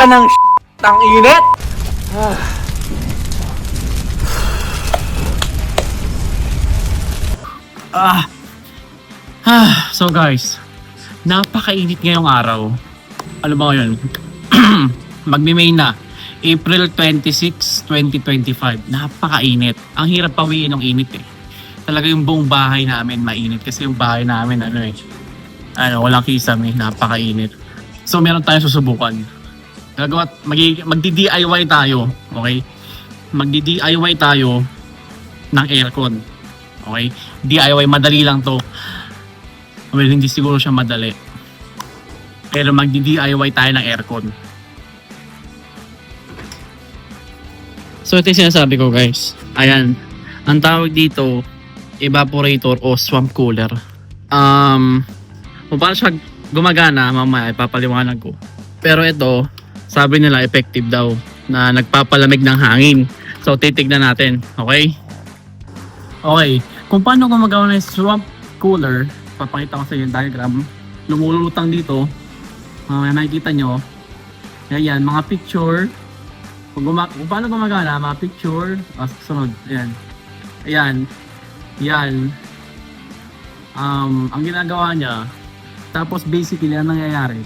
ka ng ang init! So guys, napakainit ngayong araw. Ano ba ngayon? Magme-May na. April 26, 2025. Napakainit. Ang hirap pawiin ng init eh. Talaga yung buong bahay namin mainit kasi yung bahay namin walang kisame, napakainit. So meron tayong susubukan. Magdi-DIY tayo, okay? Magdi-DIY tayo ng aircon. Okay? DIY madali lang to. Well, hindi siguro siya madali. Pero magdi-DIY tayo ng aircon. So ito yung sinasabi ko guys. Ayan. Ang tawag dito, evaporator o swamp cooler. Kung paano siya gumagana, mamaya ipapaliwanag ko. Pero ito, sabi nila effective daw na nagpapalamig ng hangin. So titignan natin. Okay? Okay. Kung paano gumagawa ng swamp cooler, papakita ko sa inyo yung diagram. Lumulutang dito. Nakikita nyo. Ayan, mga picture. Kung paano gumagana, mga picture. Sunod. Ayan. Ayan. Yan. Ang ginagawa niya, tapos basically, ang nangyayari,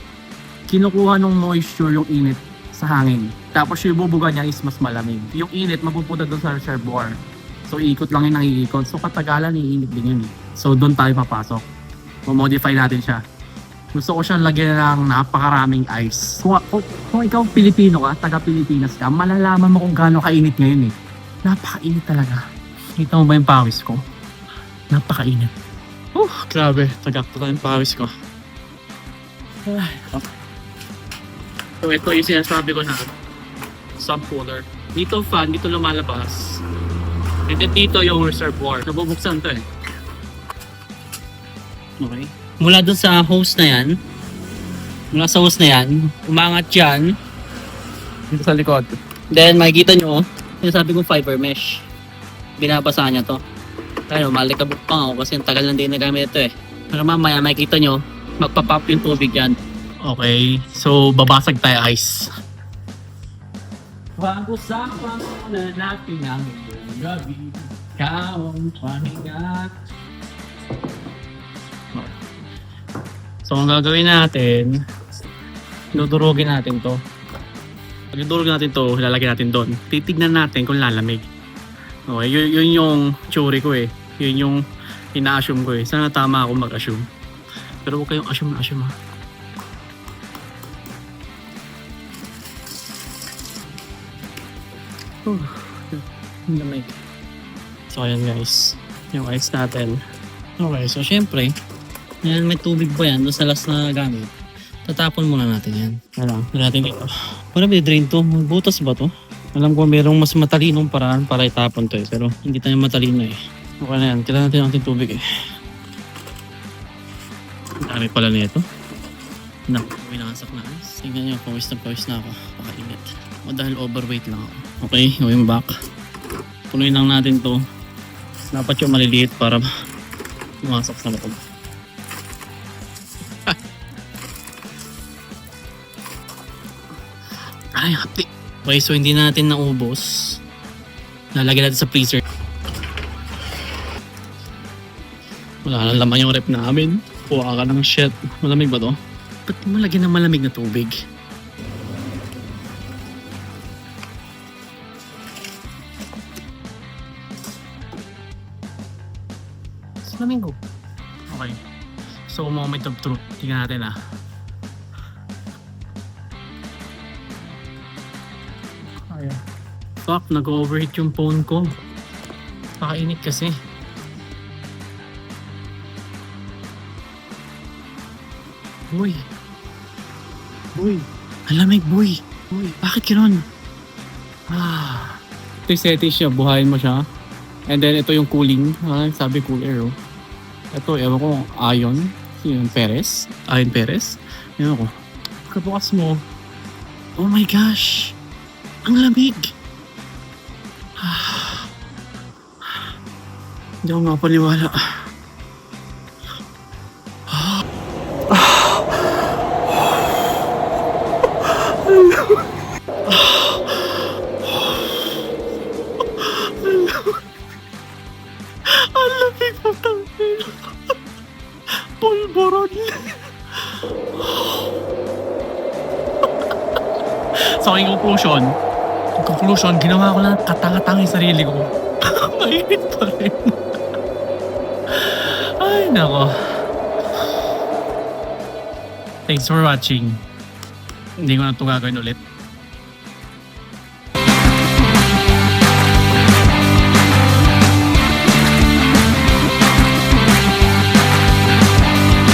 kinukuha ng moisture yung init sa hangin. Tapos yung bubuga niya is mas malamig. Yung init, mapupunta doon sa reservoir. So, ikot lang yung nangiikot. So, katagalan, iinit din yun. So, doon tayo papasok. Modify natin siya. Gusto ko siyang lagyan ng napakaraming ice. Kung ikaw Pilipino ka, taga-Pilipinas ka, malalaman mo kung gaano kainit ngayon eh. Napakainit talaga. Kita mo ba yung pawis ko? Napakainit. Grabe. Tagakto tayo yung pawis ko. So, ito yung sinasabi ko na swamp cooler. Dito fan, dito lumalabas. And then dito yung reservoir. Nabubuksan to eh. Okay. Mula dun sa hose na yan, umangat yan dito sa likod. Then makikita nyo, sinasabi kong fiber mesh. Binabasa niya to. Kaya malikabok pa ako kasi ang tagal lang din nagamit ito eh. Pero mamaya makikita nyo, magpapop yung tubig yan. Okay, so babasag tayo ice. Pag-usapan na natin ang gabi, kaong pahinga. So ang gagawin natin, dudurugin natin to. Pag dudurugin natin to, lalagyan natin doon. Titignan natin kung lalamig. Okay, yun yung theory ko eh. Yun yung ina-assume ko eh. Sana tama ako mag-assume. Pero huwag kayong assume ha. Lamig. So ayan guys, yung ice natin. Okay, so syempre, yan, may tubig pa yan doon sa last na gamit. Tatapon muna natin yan. Alam natin dito. Para may drain to. Butas ba to? Alam ko mayroong mas matalinong paraan para itapon to eh. Pero hindi tayo matalino eh. Okay na yan. Kailangan natin ang ating tubig eh. Dami pala na ito. Naku, winasak na ice. Tingnan nyo, pawis na ako. Pakainit. O dahil overweight lang ako. Okay, going back. Punuin lang natin to. Dapat yung maliliit para pumasok sa loob. Ay, hapdi. Okay, so hindi natin naubos. Lalagyan natin sa freezer. Wala nang laman yung rep namin. Kuha ka ng shit. Malamig ba to? Ba't mo lagyan ng malamig na tubig? Flamingo. Okay. So, moment of truth. Tingnan natin ah. Ayan. Fuck, nag-overheat yung phone ko. Pakainit kasi. Boy. Alamig, boy. Bakit gano'n? Ito yung settings siya. Buhayin mo siya. And then, ito yung cooling. Sabi cool air, oh. Ito, ewan ko, Ion. Yung Perez. Ion Perez. Ewan ko. Pagkabukas mo. Oh my gosh. Ang lamig. Hindi ako makapaniwala. So, in conclusion, ginawa ko lang katanga-tanga yung sarili ko. Mainit pa rin. Ay, nako. Thanks for watching. Hindi ko na ito gagawin ulit.